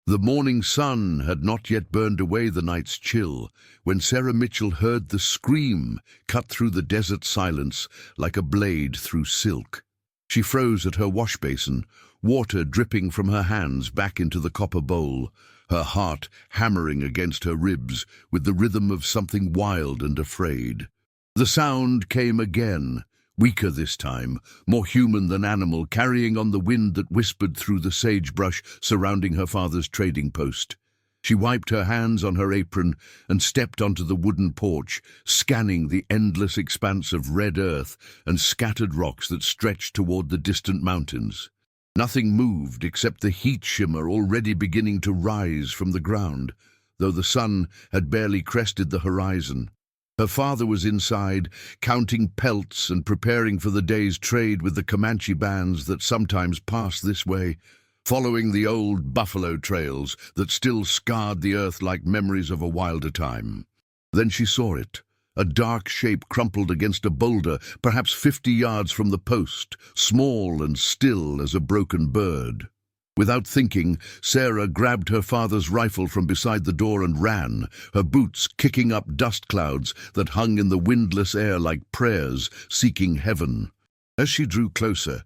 The morning sun had not yet burned away the night's chill when Sarah Mitchell heard the scream cut through the desert silence like a blade through silk. She froze at her wash basin, water dripping from her hands back into the copper bowl, her heart hammering against her ribs with the rhythm of something wild and afraid. The sound came again, weaker this time, more human than animal, carrying on the wind that whispered through the sagebrush surrounding her father's trading post. She wiped her hands on her apron and stepped onto the wooden porch, scanning the endless expanse of red earth and scattered rocks that stretched toward the distant mountains. Nothing moved except the heat shimmer already beginning to rise from the ground, though the sun had barely crested the horizon. Her father was inside, counting pelts and preparing for the day's trade with the Comanche bands that sometimes passed this way, following the old buffalo trails that still scarred the earth like memories of a wilder time. Then she saw it, a dark shape crumpled against a boulder, perhaps 50 yards from the post, small and still as a broken bird. Without thinking, Sarah grabbed her father's rifle from beside the door and ran, her boots kicking up dust clouds that hung in the windless air like prayers seeking heaven. As she drew closer,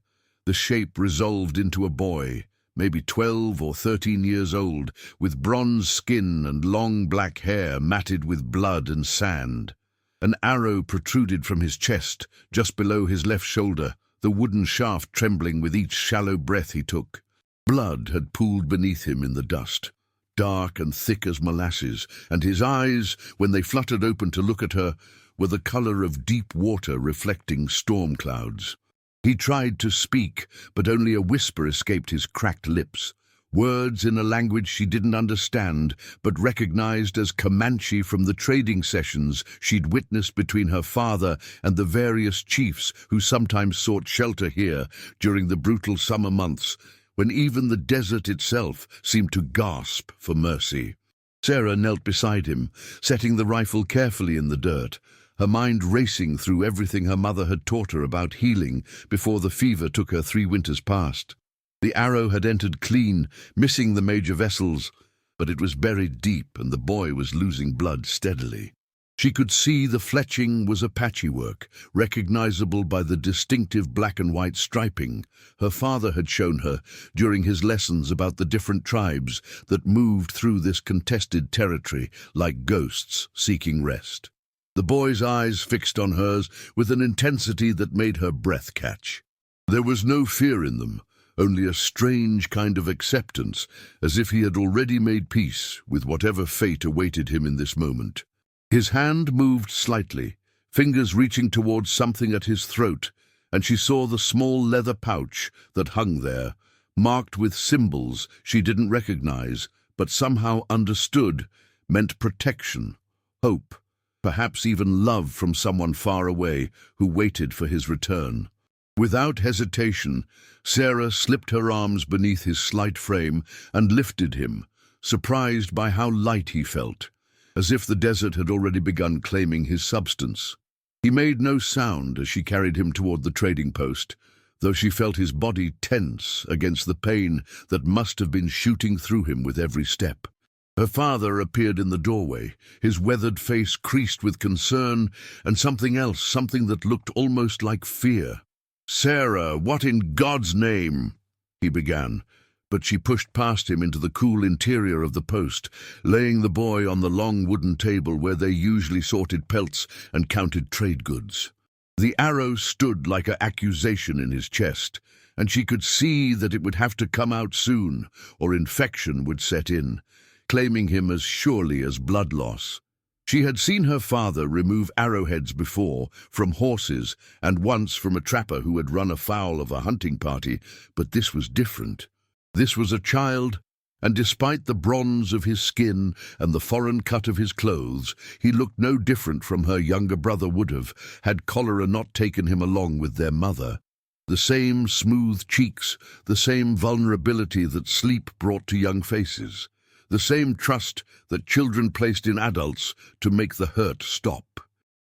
the shape resolved into a boy, maybe 12 or 13 years old, with bronze skin and long black hair matted with blood and sand. An arrow protruded from his chest, just below his left shoulder, the wooden shaft trembling with each shallow breath he took. Blood had pooled beneath him in the dust, dark and thick as molasses, and his eyes, when they fluttered open to look at her, were the color of deep water reflecting storm clouds. He tried to speak, but only a whisper escaped his cracked lips, words in a language she didn't understand, but recognized as Comanche from the trading sessions she'd witnessed between her father and the various chiefs who sometimes sought shelter here during the brutal summer months, when even the desert itself seemed to gasp for mercy. Sarah knelt beside him, setting the rifle carefully in the dirt, her mind racing through everything her mother had taught her about healing before the fever took her 3 winters past. The arrow had entered clean, missing the major vessels, but it was buried deep and the boy was losing blood steadily. She could see the fletching was a patchywork, recognizable by the distinctive black and white striping her father had shown her during his lessons about the different tribes that moved through this contested territory like ghosts seeking rest. The boy's eyes fixed on hers with an intensity that made her breath catch. There was no fear in them, only a strange kind of acceptance, as if he had already made peace with whatever fate awaited him in this moment. His hand moved slightly, fingers reaching towards something at his throat, and she saw the small leather pouch that hung there, marked with symbols she didn't recognize, but somehow understood, meant protection, hope, perhaps even love from someone far away who waited for his return. Without hesitation, Sarah slipped her arms beneath his slight frame and lifted him, surprised by how light he felt, as if the desert had already begun claiming his substance. He made no sound as she carried him toward the trading post, though she felt his body tense against the pain that must have been shooting through him with every step. Her father appeared in the doorway, his weathered face creased with concern and something else, something that looked almost like fear. "Sarah, what in God's name?" he began, but she pushed past him into the cool interior of the post, laying the boy on the long wooden table where they usually sorted pelts and counted trade goods. The arrow stood like an accusation in his chest, and she could see that it would have to come out soon, or infection would set in, claiming him as surely as blood loss. She had seen her father remove arrowheads before, from horses, and once from a trapper who had run afoul of a hunting party, but this was different. This was a child, and despite the bronze of his skin and the foreign cut of his clothes, he looked no different from her younger brother would have, had cholera not taken him along with their mother. The same smooth cheeks, the same vulnerability that sleep brought to young faces, the same trust that children placed in adults to make the hurt stop.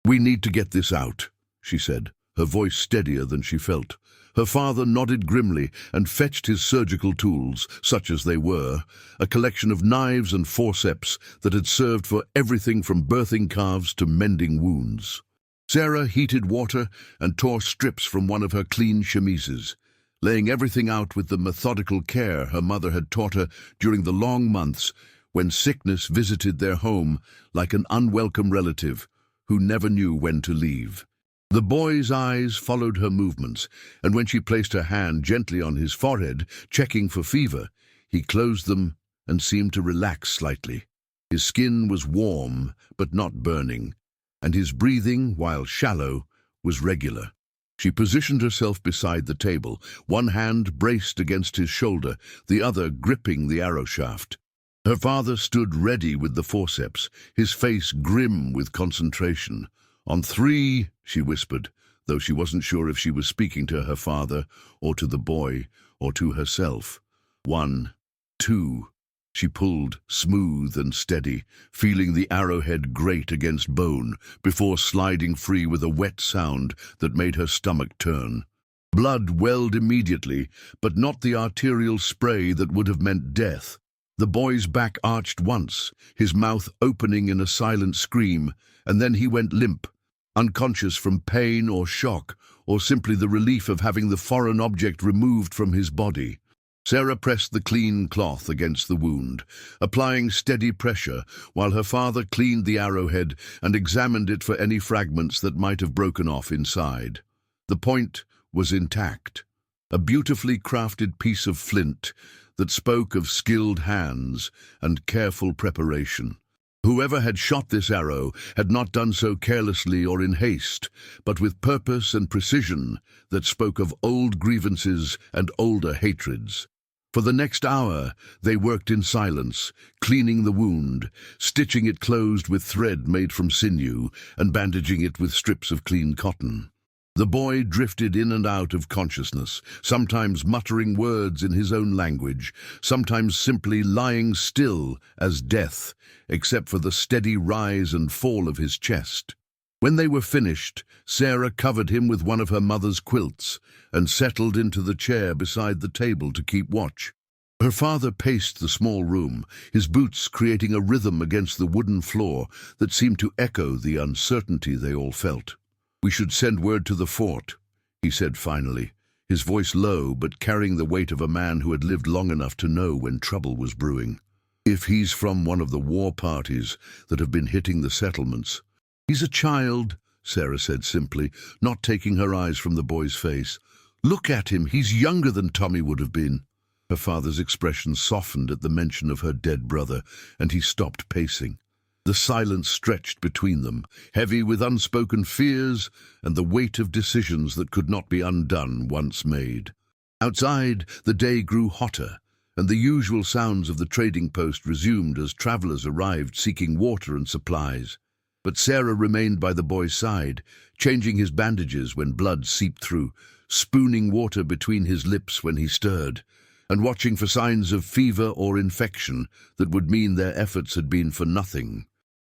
"We need to get this out," she said, her voice steadier than she felt, Her father nodded grimly and fetched his surgical tools, such as they were, a collection of knives and forceps that had served for everything from birthing calves to mending wounds. Sarah heated water and tore strips from one of her clean chemises, laying everything out with the methodical care her mother had taught her during the long months when sickness visited their home like an unwelcome relative who never knew when to leave. The boy's eyes followed her movements, and when she placed her hand gently on his forehead, checking for fever, he closed them and seemed to relax slightly. His skin was warm but not burning, and his breathing, while shallow, was regular. She positioned herself beside the table, one hand braced against his shoulder, the other gripping the arrow shaft. Her father stood ready with the forceps, his face grim with concentration. "On 3, she whispered, though she wasn't sure if she was speaking to her father, or to the boy, or to herself. 1, 2, she pulled, smooth and steady, feeling the arrowhead grate against bone, before sliding free with a wet sound that made her stomach turn. Blood welled immediately, but not the arterial spray that would have meant death. The boy's back arched once, his mouth opening in a silent scream, and then he went limp, unconscious from pain or shock, or simply the relief of having the foreign object removed from his body. Sarah pressed the clean cloth against the wound, applying steady pressure, while her father cleaned the arrowhead and examined it for any fragments that might have broken off inside. The point was intact, a beautifully crafted piece of flint that spoke of skilled hands and careful preparation. Whoever had shot this arrow had not done so carelessly or in haste, but with purpose and precision that spoke of old grievances and older hatreds. For the next hour, they worked in silence, cleaning the wound, stitching it closed with thread made from sinew, and bandaging it with strips of clean cotton. The boy drifted in and out of consciousness, sometimes muttering words in his own language, sometimes simply lying still as death, except for the steady rise and fall of his chest. When they were finished, Sarah covered him with one of her mother's quilts and settled into the chair beside the table to keep watch. Her father paced the small room, his boots creating a rhythm against the wooden floor that seemed to echo the uncertainty they all felt. "We should send word to the fort," he said finally, his voice low but carrying the weight of a man who had lived long enough to know when trouble was brewing. "If he's from one of the war parties that have been hitting the settlements." "He's a child," Sarah said simply, not taking her eyes from the boy's face. "Look at him, he's younger than Tommy would have been." Her father's expression softened at the mention of her dead brother, and he stopped pacing. The silence stretched between them, heavy with unspoken fears and the weight of decisions that could not be undone once made. Outside, the day grew hotter, and the usual sounds of the trading post resumed as travelers arrived seeking water and supplies. But Sarah remained by the boy's side, changing his bandages when blood seeped through, spooning water between his lips when he stirred, and watching for signs of fever or infection that would mean their efforts had been for nothing.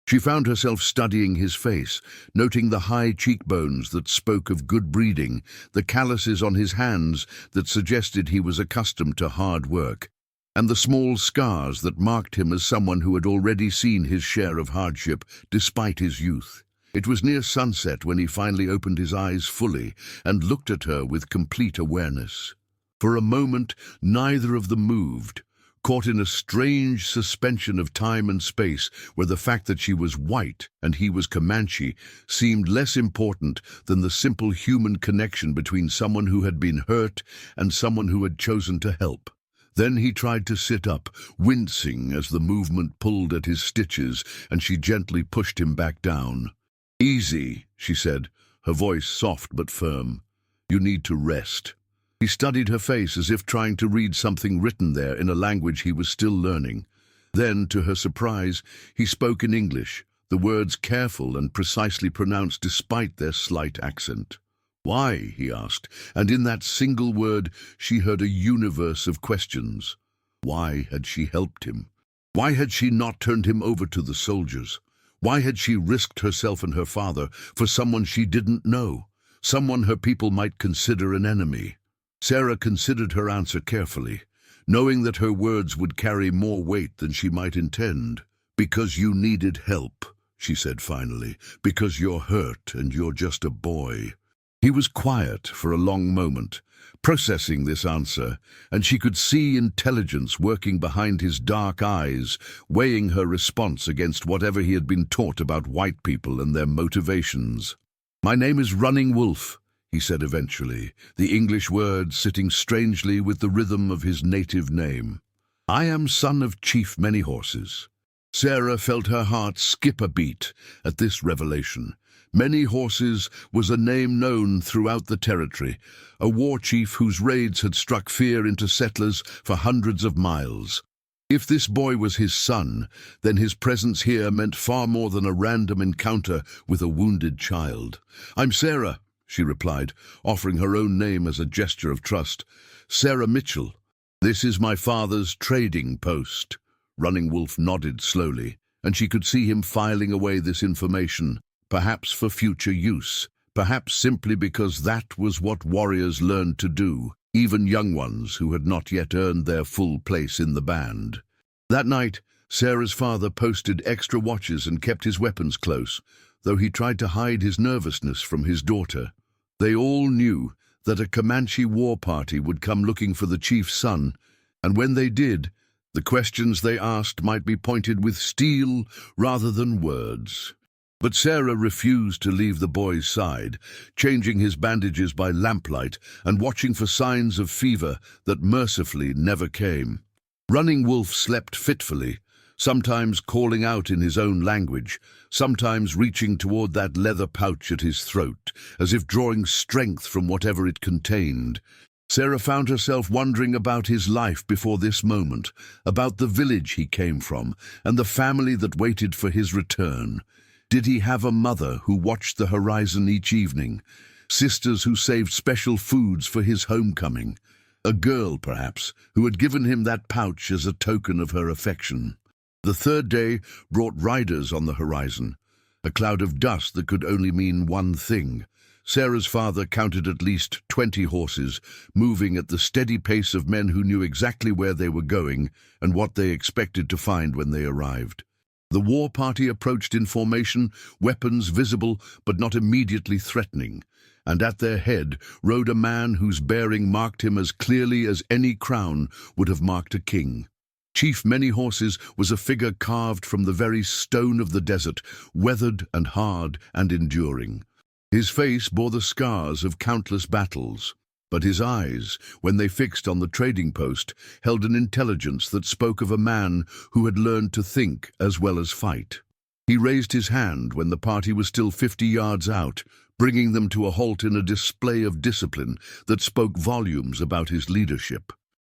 She found herself studying his face, noting the high cheekbones that spoke of good breeding, the calluses on his hands that suggested he was accustomed to hard work, and the small scars that marked him as someone who had already seen his share of hardship despite his youth. It was near sunset when he finally opened his eyes fully and looked at her with complete awareness. For a moment, neither of them moved, caught in a strange suspension of time and space where the fact that she was white and he was Comanche seemed less important than the simple human connection between someone who had been hurt and someone who had chosen to help. Then he tried to sit up, wincing as the movement pulled at his stitches, and she gently pushed him back down. "Easy," she said, her voice soft but firm. "You need to rest." He studied her face as if trying to read something written there in a language he was still learning. Then, to her surprise, he spoke in English, the words careful and precisely pronounced despite their slight accent. "Why?" he asked, and in that single word she heard a universe of questions. Why had she helped him? Why had she not turned him over to the soldiers? Why had she risked herself and her father for someone she didn't know, someone her people might consider an enemy? Sarah considered her answer carefully, knowing that her words would carry more weight than she might intend. "Because you needed help," she said finally. "Because you're hurt and you're just a boy." He was quiet for a long moment, processing this answer, and she could see intelligence working behind his dark eyes, weighing her response against whatever he had been taught about white people and their motivations. "My name is Running Wolf," he said eventually, the English word sitting strangely with the rhythm of his native name. "I am son of Chief Many Horses." Sarah felt her heart skip a beat at this revelation. Many Horses was a name known throughout the territory, a war chief whose raids had struck fear into settlers for hundreds of miles. If this boy was his son, then his presence here meant far more than a random encounter with a wounded child. "I'm Sarah," she replied, offering her own name as a gesture of trust. "Sarah Mitchell. This is my father's trading post." Running Wolf nodded slowly, and she could see him filing away this information, perhaps for future use, perhaps simply because that was what warriors learned to do, even young ones who had not yet earned their full place in the band. That night, Sarah's father posted extra watches and kept his weapons close, though he tried to hide his nervousness from his daughter. They all knew that a Comanche war party would come looking for the chief's son, and when they did, the questions they asked might be pointed with steel rather than words. But Sarah refused to leave the boy's side, changing his bandages by lamplight and watching for signs of fever that mercifully never came. Running Wolf slept fitfully, sometimes calling out in his own language, sometimes reaching toward that leather pouch at his throat, as if drawing strength from whatever it contained. Sarah found herself wondering about his life before this moment, about the village he came from, and the family that waited for his return. Did he have a mother who watched the horizon each evening? Sisters who saved special foods for his homecoming? A girl, perhaps, who had given him that pouch as a token of her affection? The third day brought riders on the horizon, a cloud of dust that could only mean one thing. Sarah's father counted at least 20 horses, moving at the steady pace of men who knew exactly where they were going and what they expected to find when they arrived. The war party approached in formation, weapons visible but not immediately threatening, and at their head rode a man whose bearing marked him as clearly as any crown would have marked a king. Chief Many Horses was a figure carved from the very stone of the desert, weathered and hard and enduring. His face bore the scars of countless battles, but his eyes, when they fixed on the trading post, held an intelligence that spoke of a man who had learned to think as well as fight. He raised his hand when the party was still 50 yards out, bringing them to a halt in a display of discipline that spoke volumes about his leadership.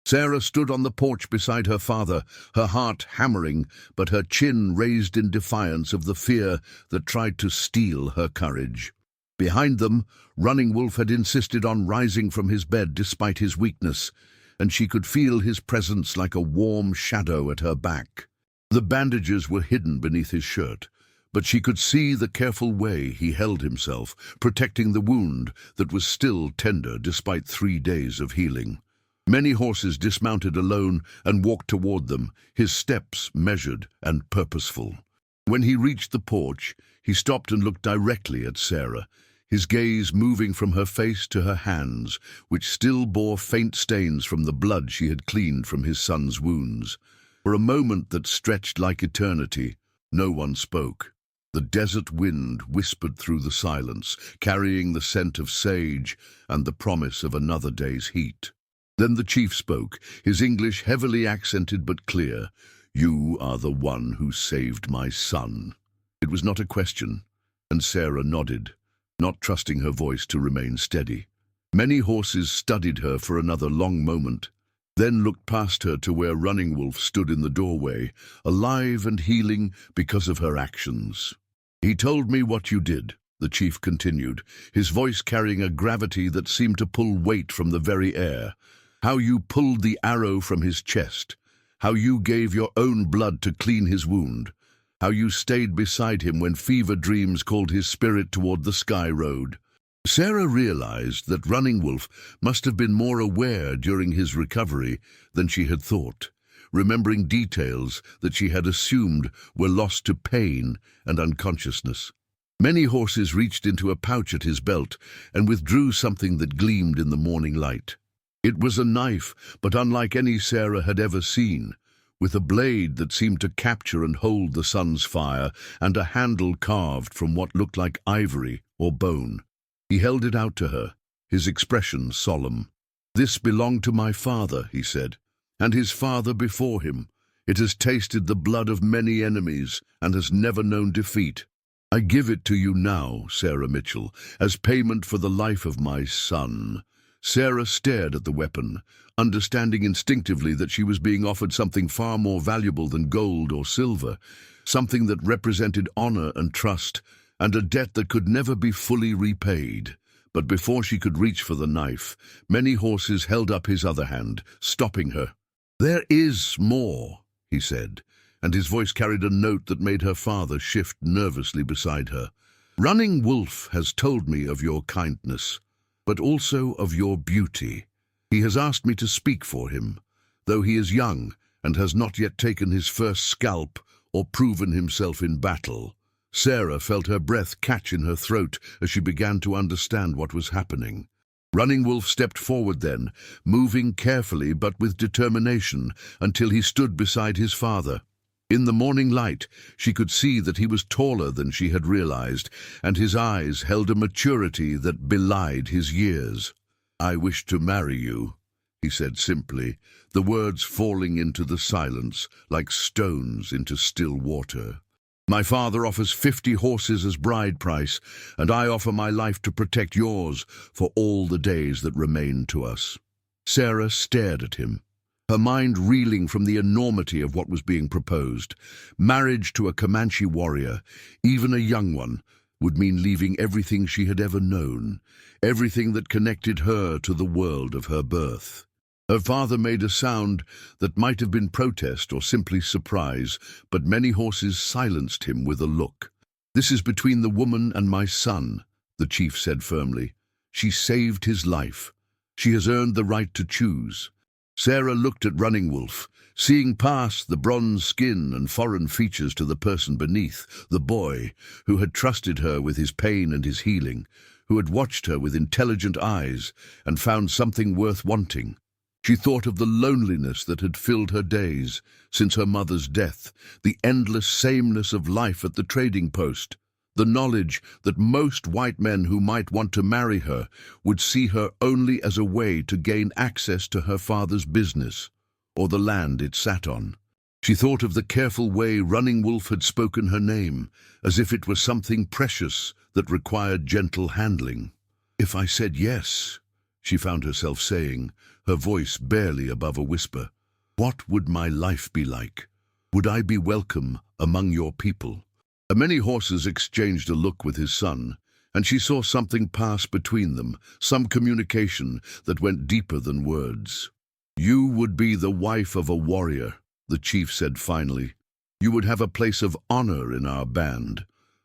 Sarah stood on the porch beside her father, her heart hammering, but her chin raised in defiance of the fear that tried to steal her courage. Behind them, Running Wolf had insisted on rising from his bed despite his weakness, and she could feel his presence like a warm shadow at her back. The bandages were hidden beneath his shirt, but she could see the careful way he held himself, protecting the wound that was still tender despite 3 days of healing. Many Horses dismounted alone and walked toward them, his steps measured and purposeful. When he reached the porch, he stopped and looked directly at Sarah, his gaze moving from her face to her hands, which still bore faint stains from the blood she had cleaned from his son's wounds. For a moment that stretched like eternity, no one spoke. The desert wind whispered through the silence, carrying the scent of sage and the promise of another day's heat. Then the chief spoke, his English heavily accented but clear. "You are the one who saved my son." It was not a question, and Sarah nodded, not trusting her voice to remain steady. Many Horses studied her for another long moment, then looked past her to where Running Wolf stood in the doorway, alive and healing because of her actions. "He told me what you did," the chief continued, his voice carrying a gravity that seemed to pull weight from the very air. "How you pulled the arrow from his chest, how you gave your own blood to clean his wound, how you stayed beside him when fever dreams called his spirit toward the Sky Road. Sarah realized that Running Wolf must have been more aware during his recovery than she had thought, remembering details that she had assumed were lost to pain and unconsciousness. Many horses reached into a pouch at his belt and withdrew something that gleamed in the morning light. It was a knife, but unlike any Sarah had ever seen, with a blade that seemed to capture and hold the sun's fire and a handle carved from what looked like ivory or bone. He held it out to her, his expression solemn. "This belonged to my father," he said, "and his father before him. It has tasted the blood of many enemies and has never known defeat. I give it to you now, Sarah Mitchell, as payment for the life of my son." Sarah stared at the weapon, understanding instinctively that she was being offered something far more valuable than gold or silver, something that represented honor and trust, and a debt that could never be fully repaid. But before she could reach for the knife, many horses held up his other hand, stopping her. "There is more," he said, and his voice carried a note that made her father shift nervously beside her. "Running Wolf has told me of your kindness, but also of your beauty. He has asked me to speak for him, though he is young and has not yet taken his first scalp or proven himself in battle." Sarah felt her breath catch in her throat as she began to understand what was happening. Running Wolf stepped forward then, moving carefully but with determination, until he stood beside his father. In the morning light, she could see that he was taller than she had realized, and his eyes held a maturity that belied his years. "I wish to marry you," he said simply, the words falling into the silence like stones into still water. "My father offers 50 horses as bride price, and I offer my life to protect yours for all the days that remain to us." Sarah stared at him, her mind reeling from the enormity of what was being proposed. Marriage to a Comanche warrior, even a young one, would mean leaving everything she had ever known, everything that connected her to the world of her birth. Her father made a sound that might have been protest or simply surprise, but many horses silenced him with a look. "This is between the woman and my son," the chief said firmly. "She saved his life. She has earned the right to choose." Sarah looked at Running Wolf, seeing past the bronze skin and foreign features to the person beneath, the boy who had trusted her with his pain and his healing, who had watched her with intelligent eyes and found something worth wanting. She thought of the loneliness that had filled her days since her mother's death, the endless sameness of life at the trading post, the knowledge that most white men who might want to marry her would see her only as a way to gain access to her father's business or the land it sat on. She thought of the careful way Running Wolf had spoken her name, as if it was something precious that required gentle handling. "If I said yes," she found herself saying, her voice barely above a whisper, "what would my life be like? Would I be welcome among your people?" Many horses exchanged a look with his son, and she saw something pass between them, some communication that went deeper than words. "You would be the wife of a warrior," the chief said finally. "You would have a place of honor in our band.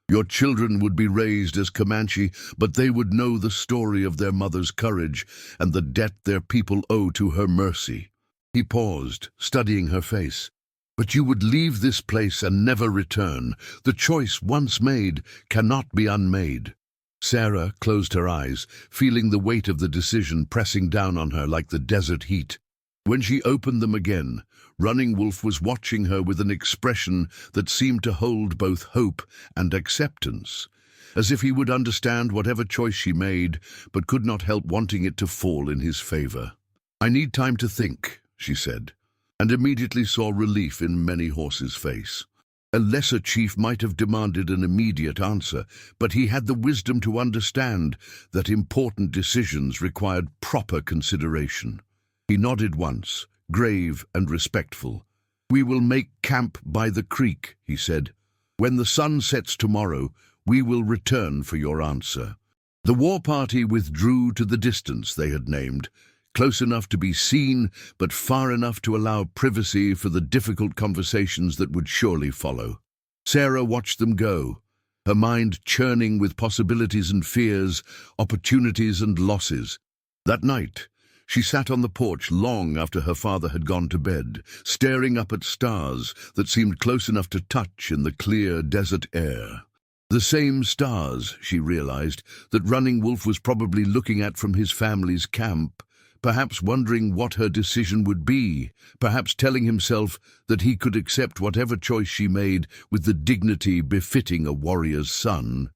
Your children would be raised as Comanche, but they would know the story of their mother's courage and the debt their people owe to her mercy." He paused, studying her face. "But you would leave this place and never return. The choice once made cannot be unmade." Sarah closed her eyes, feeling the weight of the decision pressing down on her like the desert heat. When she opened them again, Running Wolf was watching her with an expression that seemed to hold both hope and acceptance, as if he would understand whatever choice she made, but could not help wanting it to fall in his favor. "I need time to think," she said, and immediately saw relief in many horses' face. A lesser chief might have demanded an immediate answer, but he had the wisdom to understand that important decisions required proper consideration. He nodded once, grave and respectful. "We will make camp by the creek," he said. "When the sun sets tomorrow, we will return for your answer." The war party withdrew to the distance they had named, close enough to be seen, but far enough to allow privacy for the difficult conversations that would surely follow. Sarah watched them go, her mind churning with possibilities and fears, opportunities and losses. That night, she sat on the porch long after her father had gone to bed, staring up at stars that seemed close enough to touch in the clear desert air. The same stars, she realized, that Running Wolf was probably looking at from his family's camp, perhaps wondering what her decision would be, perhaps telling himself that he could accept whatever choice she made with the dignity befitting a warrior's son.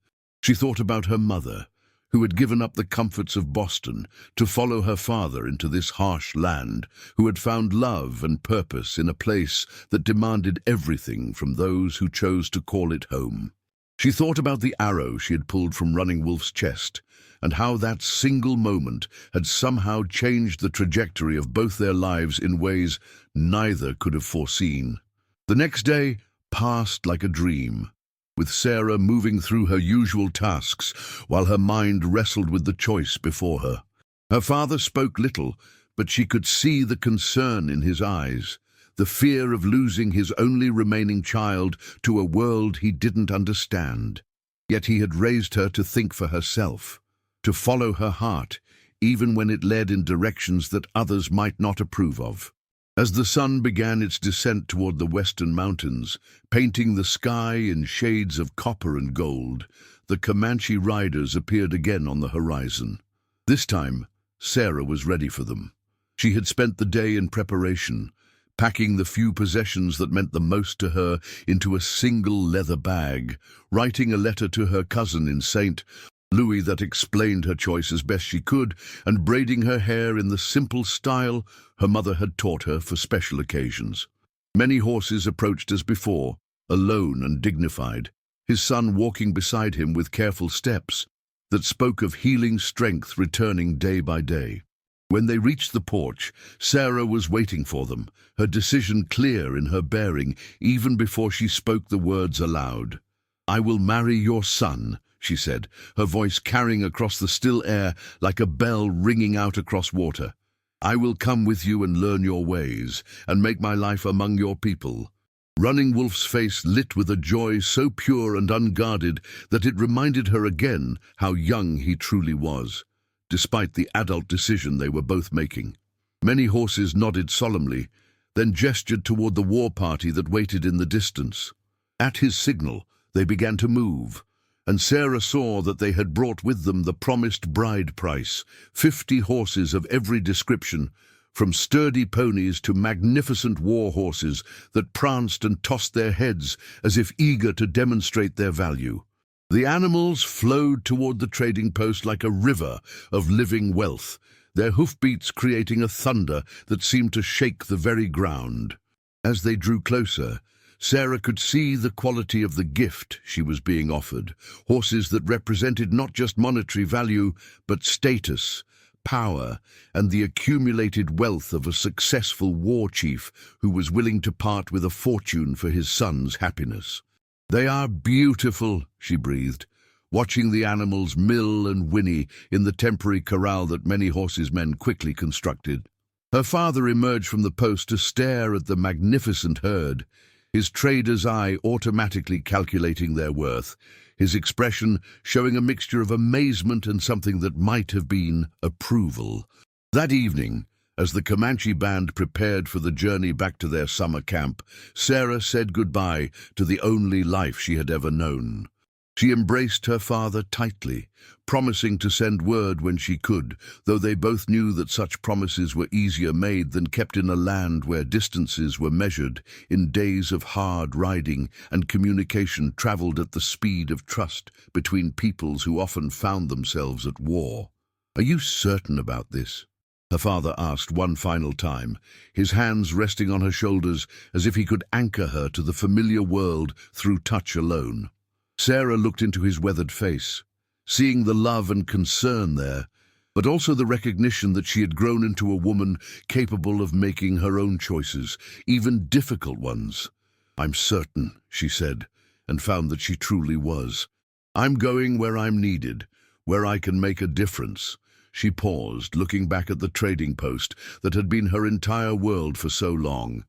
She thought about her mother, who had given up the comforts of Boston to follow her father into this harsh land, who had found love and purpose in a place that demanded everything from those who chose to call it home. She thought about the arrow she had pulled from Running Wolf's chest, and how that single moment had somehow changed the trajectory of both their lives in ways neither could have foreseen. The next day passed like a dream, with Sarah moving through her usual tasks while her mind wrestled with the choice before her. Her father spoke little, but she could see the concern in his eyes, the fear of losing his only remaining child to a world he didn't understand. Yet he had raised her to think for herself, to follow her heart, even when it led in directions that others might not approve of. As the sun began its descent toward the western mountains, painting the sky in shades of copper and gold, the Comanche riders appeared again on the horizon. This time, Sarah was ready for them. She had spent the day in preparation, packing the few possessions that meant the most to her into a single leather bag, writing a letter to her cousin in St. Louis that explained her choice as best she could, and braiding her hair in the simple style her mother had taught her for special occasions. Many horses approached as before, alone and dignified, his son walking beside him with careful steps that spoke of healing strength returning day by day. When they reached the porch, Sarah was waiting for them, her decision clear in her bearing even before she spoke the words aloud. "I will marry your son," she said, her voice carrying across the still air like a bell ringing out across water. "I will come with you and learn your ways, and make my life among your people." Running Wolf's face lit with a joy so pure and unguarded that it reminded her again how young he truly was, despite the adult decision they were both making. Many horses nodded solemnly, then gestured toward the war party that waited in the distance. At his signal, they began to move, and Sarah saw that they had brought with them the promised bride price, 50 horses of every description, from sturdy ponies to magnificent war horses that pranced and tossed their heads as if eager to demonstrate their value. The animals flowed toward the trading post like a river of living wealth, their hoofbeats creating a thunder that seemed to shake the very ground. As they drew closer, Sarah could see the quality of the gift she was being offered, horses that represented not just monetary value, but status, power, and the accumulated wealth of a successful war chief who was willing to part with a fortune for his son's happiness. "They are beautiful," she breathed, watching the animals mill and whinny in the temporary corral that many horses' men quickly constructed. Her father emerged from the post to stare at the magnificent herd, his trader's eye automatically calculating their worth, his expression showing a mixture of amazement and something that might have been approval. That evening, as the Comanche band prepared for the journey back to their summer camp, Sarah said goodbye to the only life she had ever known. She embraced her father tightly, promising to send word when she could, though they both knew that such promises were easier made than kept in a land where distances were measured in days of hard riding and communication traveled at the speed of trust between peoples who often found themselves at war. "Are you certain about this?" her father asked one final time, his hands resting on her shoulders as if he could anchor her to the familiar world through touch alone. Sarah looked into his weathered face, seeing the love and concern there, but also the recognition that she had grown into a woman capable of making her own choices, even difficult ones. "I'm certain," she said, and found that she truly was. "I'm going where I'm needed, where I can make a difference." She paused, looking back at the trading post that had been her entire world for so long.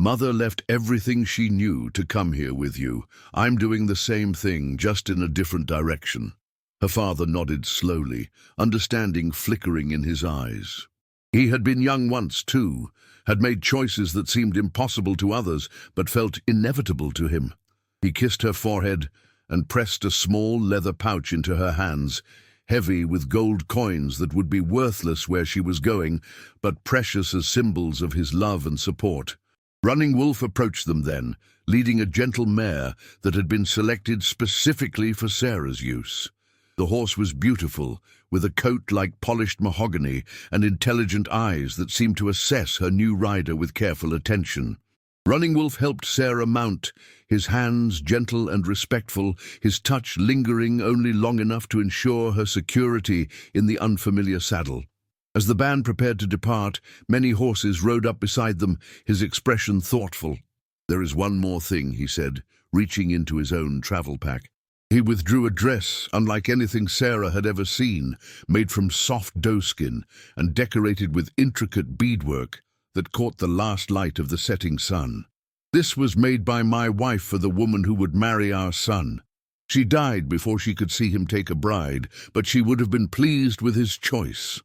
Mother left everything she knew to come here with you. I'm doing the same thing, just in a different direction." Her father nodded slowly, understanding flickering in his eyes. He had been young once, too, had made choices that seemed impossible to others, but felt inevitable to him. He kissed her forehead and pressed a small leather pouch into her hands, heavy with gold coins that would be worthless where she was going, but precious as symbols of his love and support. Running Wolf approached them then, leading a gentle mare that had been selected specifically for Sarah's use. The horse was beautiful, with a coat like polished mahogany and intelligent eyes that seemed to assess her new rider with careful attention. Running Wolf helped Sarah mount, his hands gentle and respectful, his touch lingering only long enough to ensure her security in the unfamiliar saddle. As the band prepared to depart, many horses rode up beside them, his expression thoughtful. "There is one more thing," he said, reaching into his own travel pack. He withdrew a dress unlike anything Sarah had ever seen, made from soft doeskin and decorated with intricate beadwork that caught the last light of the setting sun. "This was made by my wife for the woman who would marry our son. She died before she could see him take a bride, but she would have been pleased with his choice."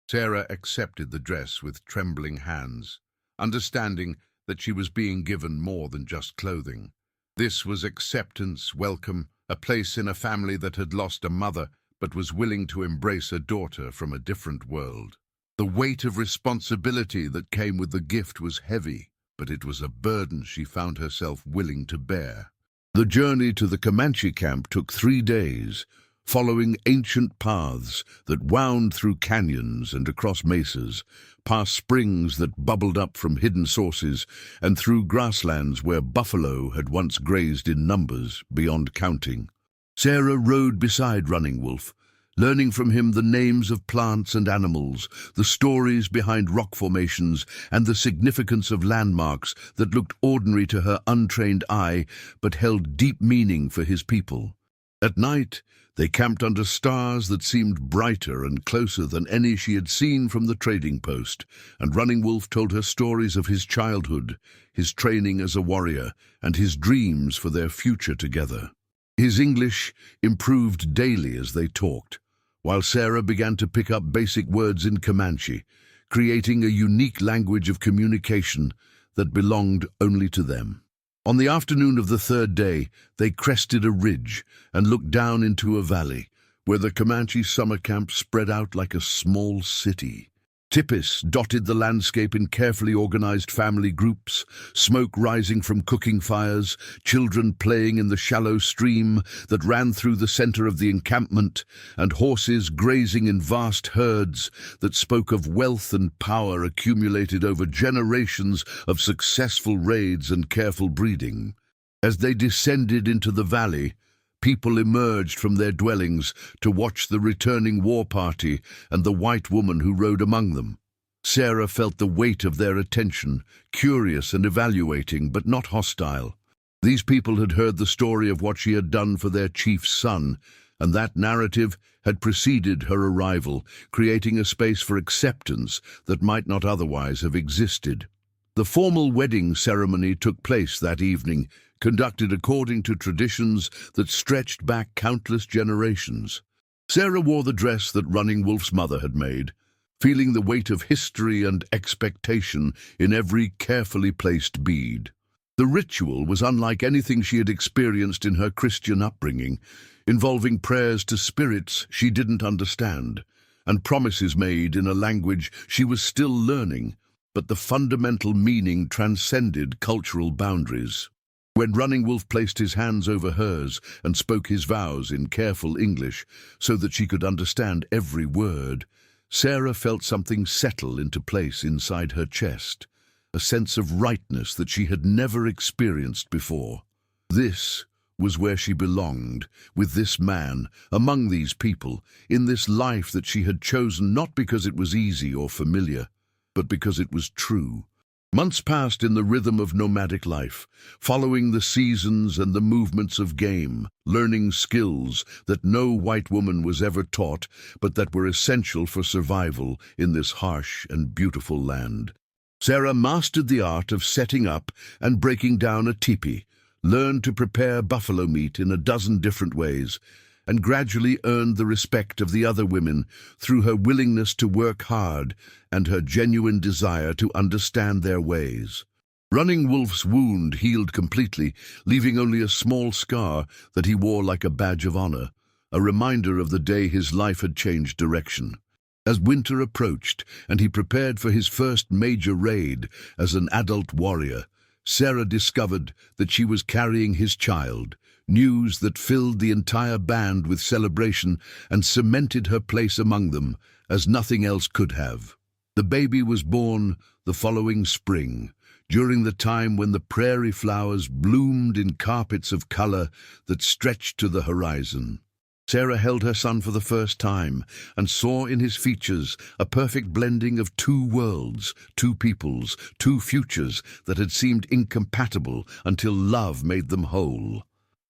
Sarah accepted the dress with trembling hands, understanding that she was being given more than just clothing. This was acceptance, welcome, a place in a family that had lost a mother but was willing to embrace a daughter from a different world. The weight of responsibility that came with the gift was heavy, but it was a burden she found herself willing to bear. The journey to the Comanche camp took 3 days, following ancient paths that wound through canyons and across mesas, past springs that bubbled up from hidden sources, and through grasslands where buffalo had once grazed in numbers beyond counting. Sarah rode beside Running Wolf, learning from him the names of plants and animals, the stories behind rock formations, and the significance of landmarks that looked ordinary to her untrained eye but held deep meaning for his people. At night, they camped under stars that seemed brighter and closer than any she had seen from the trading post, and Running Wolf told her stories of his childhood, his training as a warrior, and his dreams for their future together. His English improved daily as they talked, while Sarah began to pick up basic words in Comanche, creating a unique language of communication that belonged only to them. On the afternoon of the 3rd day, they crested a ridge and looked down into a valley, where the Comanche summer camp spread out like a small city. Tipis dotted the landscape in carefully organized family groups, smoke rising from cooking fires, children playing in the shallow stream that ran through the center of the encampment, and horses grazing in vast herds that spoke of wealth and power accumulated over generations of successful raids and careful breeding. As they descended into the valley, people emerged from their dwellings to watch the returning war party and the white woman who rode among them. Sarah felt the weight of their attention, curious and evaluating, but not hostile. These people had heard the story of what she had done for their chief's son, and that narrative had preceded her arrival, creating a space for acceptance that might not otherwise have existed. The formal wedding ceremony took place that evening, conducted according to traditions that stretched back countless generations. Sarah wore the dress that Running Wolf's mother had made, feeling the weight of history and expectation in every carefully placed bead. The ritual was unlike anything she had experienced in her Christian upbringing, involving prayers to spirits she didn't understand, and promises made in a language she was still learning, but the fundamental meaning transcended cultural boundaries. When Running Wolf placed his hands over hers and spoke his vows in careful English so that she could understand every word, Sarah felt something settle into place inside her chest, a sense of rightness that she had never experienced before. This was where she belonged, with this man, among these people, in this life that she had chosen not because it was easy or familiar, but because it was true. Months passed in the rhythm of nomadic life, following the seasons and the movements of game, learning skills that no white woman was ever taught, but that were essential for survival in this harsh and beautiful land. Sarah mastered the art of setting up and breaking down a teepee, learned to prepare buffalo meat in a dozen different ways, and gradually earned the respect of the other women through her willingness to work hard and her genuine desire to understand their ways. Running Wolf's wound healed completely, leaving only a small scar that he wore like a badge of honor, a reminder of the day his life had changed direction. As winter approached and he prepared for his first major raid as an adult warrior, Sarah discovered that she was carrying his child, news that filled the entire band with celebration and cemented her place among them as nothing else could have. The baby was born the following spring, during the time when the prairie flowers bloomed in carpets of color that stretched to the horizon. Sarah held her son for the first time and saw in his features a perfect blending of two worlds, two peoples, two futures that had seemed incompatible until love made them whole.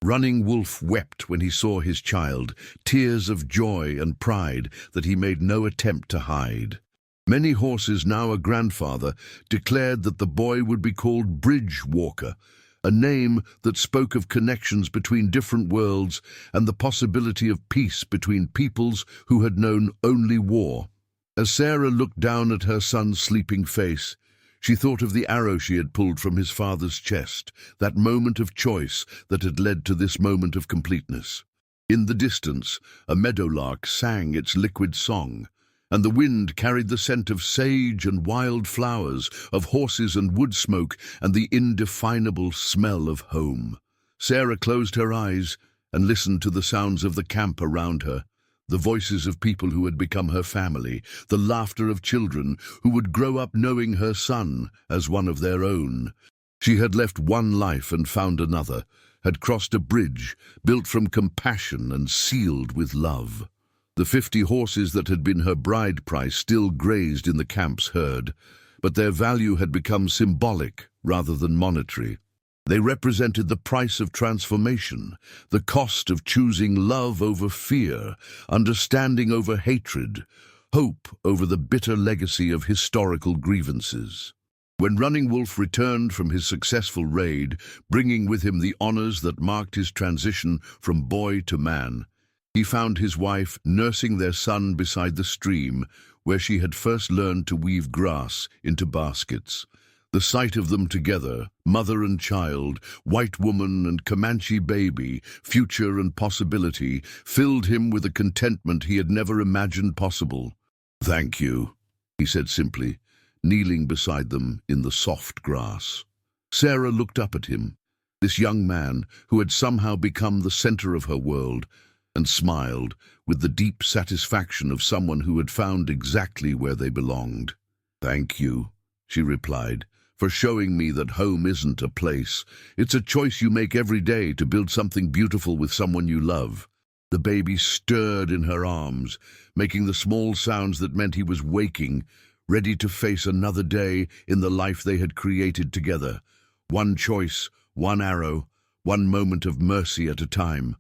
Running Wolf wept when he saw his child, tears of joy and pride that he made no attempt to hide. Many horses, now a grandfather, declared that the boy would be called Bridge Walker, a name that spoke of connections between different worlds and the possibility of peace between peoples who had known only war. As Sarah looked down at her son's sleeping face, she thought of the arrow she had pulled from his father's chest, that moment of choice that had led to this moment of completeness. In the distance, a meadowlark sang its liquid song, and the wind carried the scent of sage and wild flowers, of horses and wood smoke, and the indefinable smell of home. Sarah closed her eyes and listened to the sounds of the camp around her, the voices of people who had become her family, the laughter of children who would grow up knowing her son as one of their own. She had left one life and found another, had crossed a bridge built from compassion and sealed with love. The 50 horses that had been her bride price still grazed in the camp's herd, but their value had become symbolic rather than monetary. They represented the price of transformation, the cost of choosing love over fear, understanding over hatred, hope over the bitter legacy of historical grievances. When Running Wolf returned from his successful raid, bringing with him the honors that marked his transition from boy to man, he found his wife nursing their son beside the stream where she had first learned to weave grass into baskets. The sight of them together, mother and child, white woman and Comanche baby, future and possibility, filled him with a contentment he had never imagined possible. "Thank you," he said simply, kneeling beside them in the soft grass. Sarah looked up at him, this young man who had somehow become the center of her world, and smiled with the deep satisfaction of someone who had found exactly where they belonged. "Thank you," she replied, "for showing me that home isn't a place. It's a choice you make every day to build something beautiful with someone you love." The baby stirred in her arms, making the small sounds that meant he was waking, ready to face another day in the life they had created together. One choice, one arrow, one moment of mercy at a time.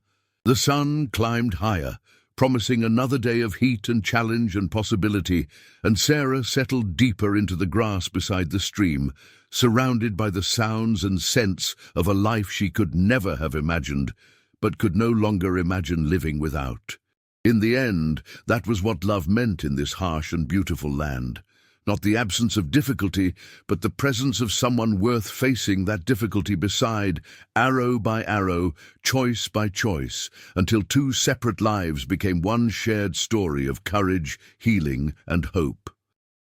The sun climbed higher, promising another day of heat and challenge and possibility, and Sarah settled deeper into the grass beside the stream, surrounded by the sounds and scents of a life she could never have imagined, but could no longer imagine living without. In the end, that was what love meant in this harsh and beautiful land. Not the absence of difficulty, but the presence of someone worth facing that difficulty beside, arrow by arrow, choice by choice, until two separate lives became one shared story of courage, healing, and hope.